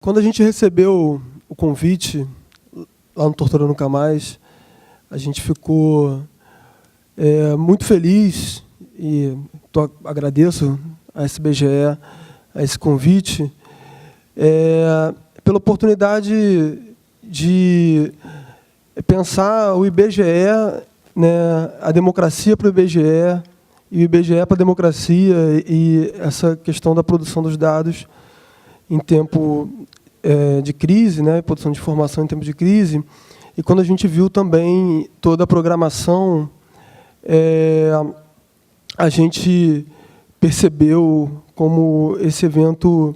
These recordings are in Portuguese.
Quando a gente recebeu o convite lá no Tortura Nunca Mais, a gente ficou muito feliz e agradeço a SBGE a esse convite pela oportunidade de pensar o IBGE, né, a democracia para o IBGE e o IBGE para a democracia e essa questão da produção dos dados em tempo de crise, né, produção de informação em tempo de crise. E quando a gente viu também toda a programação, a gente percebeu como esse evento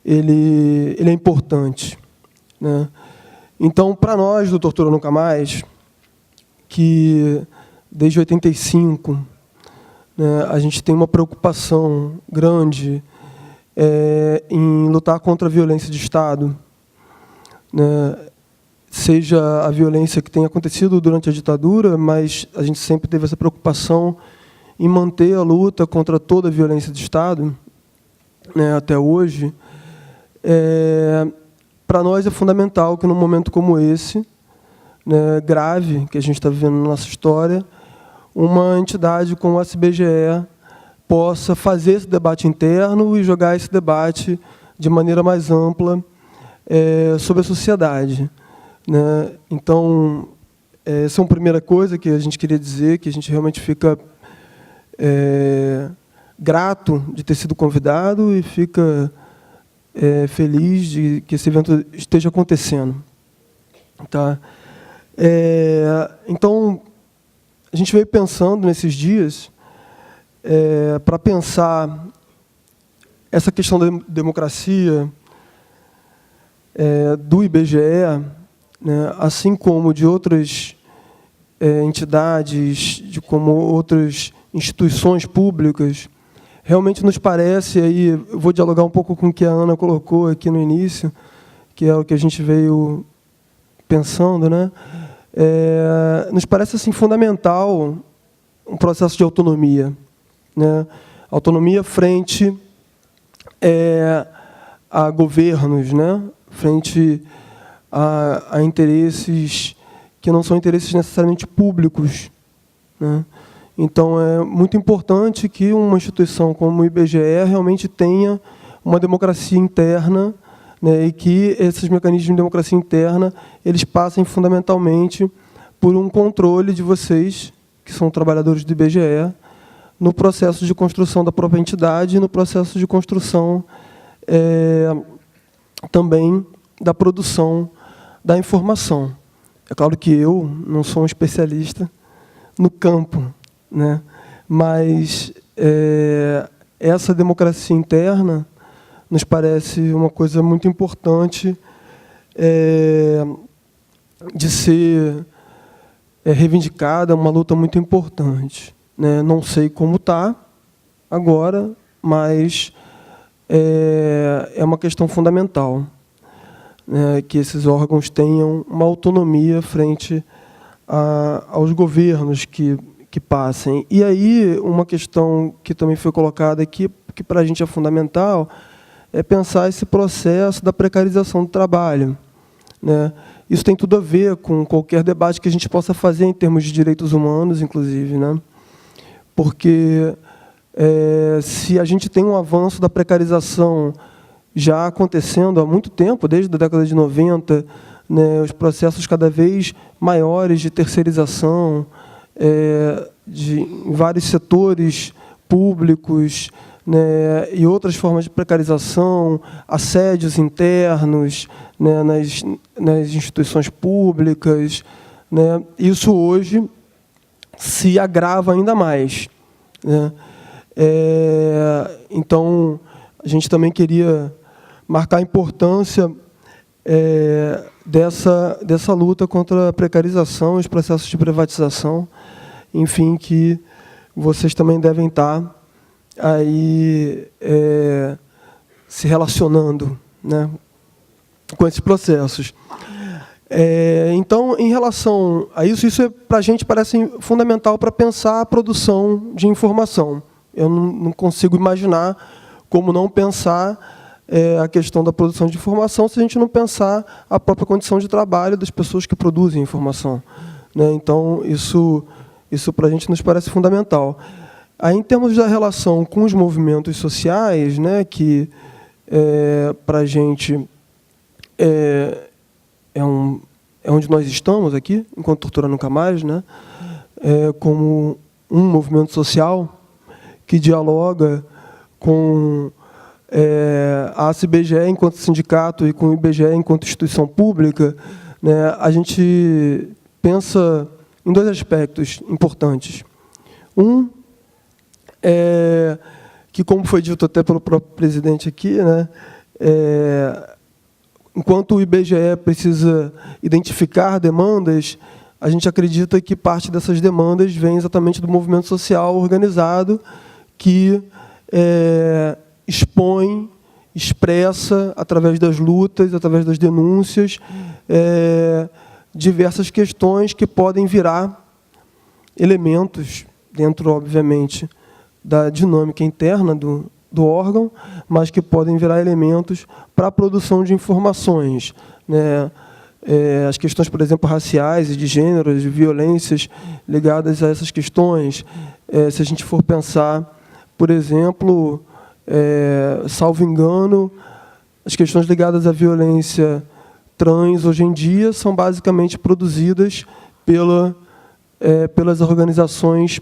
ele é importante, né? Então, para nós do Tortura Nunca Mais, que desde 85, né, a gente tem uma preocupação grande em lutar contra a violência de Estado, né, seja a violência que tenha acontecido durante a ditadura, mas a gente sempre teve essa preocupação em manter a luta contra toda a violência de Estado, né, até hoje. Para nós é fundamental que, num momento como esse, né, grave, que a gente está vivendo na nossa história, uma entidade como a SBGE possa fazer esse debate interno e jogar esse debate de maneira mais ampla sobre a sociedade, né? Então, essa é uma primeira coisa que a gente queria dizer, que a gente realmente fica grato de ter sido convidado e fica feliz de que esse evento esteja acontecendo. Tá? Então, a gente veio pensando nesses dias para pensar essa questão da democracia do IBGE, né, assim como de outras entidades, como outras instituições públicas. Realmente nos parece, aí eu vou dialogar um pouco com o que a Ana colocou aqui no início, que é o que a gente veio pensando, né? Nos parece assim, fundamental um processo de autonomia, né? Autonomia frente a governos, né? Frente a interesses que não são interesses necessariamente públicos, né? Então, é muito importante que uma instituição como o IBGE realmente tenha uma democracia interna, né, e que esses mecanismos de democracia interna eles passem fundamentalmente por um controle de vocês, que são trabalhadores do IBGE, no processo de construção da própria entidade e no processo de construção também da produção da informação. É claro que eu não sou um especialista no campo, né? Mas essa democracia interna nos parece uma coisa muito importante de ser reivindicada, uma luta muito importante, né? Não sei como está agora, mas é uma questão fundamental, né, que esses órgãos tenham uma autonomia frente aos governos que passem. E aí, uma questão que também foi colocada aqui, que para a gente é fundamental, é pensar esse processo da precarização do trabalho, né? Isso tem tudo a ver com qualquer debate que a gente possa fazer em termos de direitos humanos, inclusive, né? Porque se a gente tem um avanço da precarização já acontecendo há muito tempo, desde a década de 90, né, os processos cada vez maiores de terceirização, em vários setores públicos, né, e outras formas de precarização, assédios internos, né, nas instituições públicas, né, isso hoje se agrava ainda mais, né? Então, a gente também queria marcar a importância dessa luta contra a precarização e os processos de privatização, enfim, que vocês também devem estar aí se relacionando, né, com esses processos. Então, em relação a isso para a gente parece fundamental para pensar a produção de informação. Eu não consigo imaginar como não pensar a questão da produção de informação se a gente não pensar a própria condição de trabalho das pessoas que produzem informação, né? Então, isso para a gente nos parece fundamental. Aí, em termos da relação com os movimentos sociais, né, que para a gente é onde nós estamos aqui, enquanto Tortura Nunca Mais, né, como um movimento social que dialoga com a ACBGE enquanto sindicato e com o IBGE enquanto instituição pública, né, a gente pensa em dois aspectos importantes. Um é que, como foi dito até pelo próprio presidente aqui, né, enquanto o IBGE precisa identificar demandas, a gente acredita que parte dessas demandas vem exatamente do movimento social organizado que expõe, expressa, através das lutas, através das denúncias, diversas questões que podem virar elementos dentro, obviamente, da dinâmica interna do órgão, mas que podem virar elementos para a produção de informações, né? As questões, por exemplo, raciais e de gênero, de violências ligadas a essas questões. Se a gente for pensar, por exemplo, salvo engano, as questões ligadas à violência trans, hoje em dia, são basicamente produzidas pelas organizações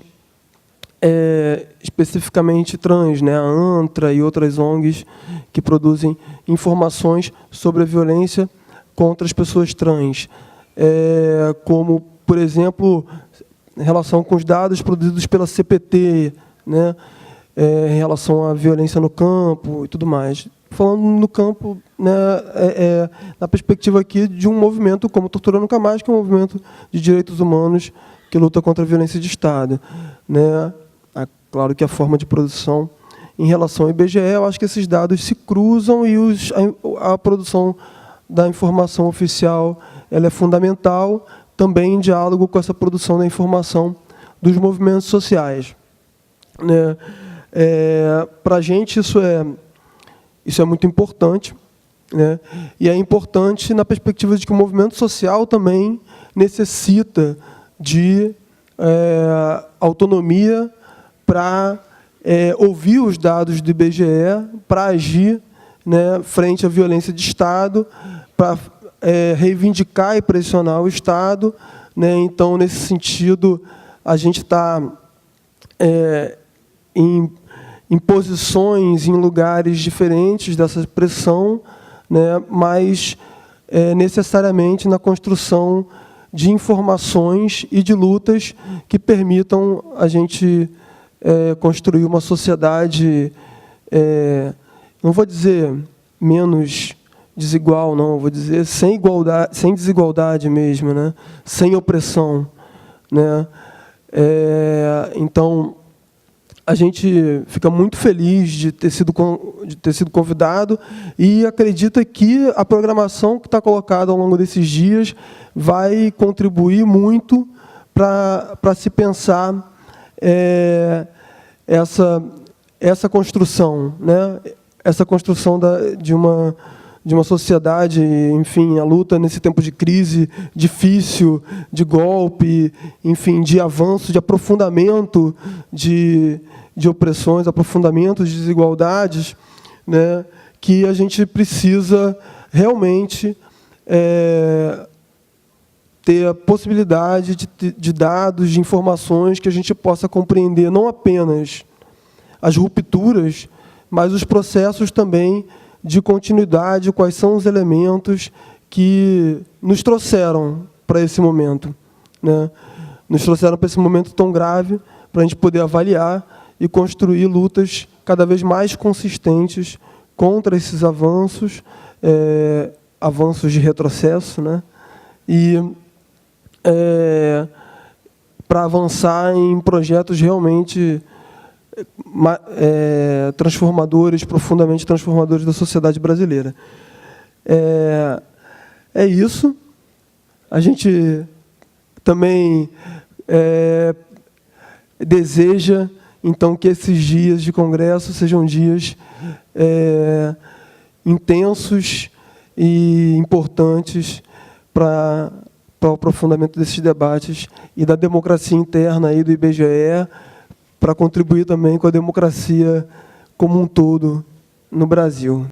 especificamente trans, né? A ANTRA e outras ONGs que produzem informações sobre a violência contra as pessoas trans, como, por exemplo, em relação com os dados produzidos pela CPT, né? Em relação à violência no campo e tudo mais. Falando no campo, né, na perspectiva aqui de um movimento como Tortura Nunca Mais, que é um movimento de direitos humanos que luta contra a violência de Estado, né? Claro que a forma de produção em relação ao IBGE, eu acho que esses dados se cruzam e a produção da informação oficial ela é fundamental, também em diálogo com essa produção da informação dos movimentos sociais, né? Para a gente isso é muito importante, né? E é importante na perspectiva de que o movimento social também necessita de autonomia para ouvir os dados do IBGE, para agir, né, frente à violência de Estado, para reivindicar e pressionar o Estado, né? Então, nesse sentido, a gente está em posições, em lugares diferentes dessa pressão, né, mas necessariamente na construção de informações e de lutas que permitam a gente construir uma sociedade, não vou dizer menos desigual, não, vou dizer sem igualdade, sem desigualdade mesmo, né, sem opressão, né? Então, a gente fica muito feliz de ter sido convidado e acredita que a programação que está colocada ao longo desses dias vai contribuir muito para se pensar essa construção, né? Essa construção de uma sociedade, enfim, a luta nesse tempo de crise difícil, de golpe, enfim, de avanço, de aprofundamento de opressões, aprofundamento de desigualdades, né, que a gente precisa realmente ter a possibilidade de dados, de informações que a gente possa compreender não apenas as rupturas, mas os processos também de continuidade, quais são os elementos que nos trouxeram para esse momento, né? Nos trouxeram para esse momento tão grave, para a gente poder avaliar e construir lutas cada vez mais consistentes contra esses avanços, avanços de retrocesso, né? E para avançar em projetos realmente transformadores, profundamente transformadores da sociedade brasileira. É isso. A gente também deseja, então, que esses dias de congresso sejam dias intensos e importantes para o aprofundamento desses debates e da democracia interna aí do IBGE, para contribuir também com a democracia como um todo no Brasil.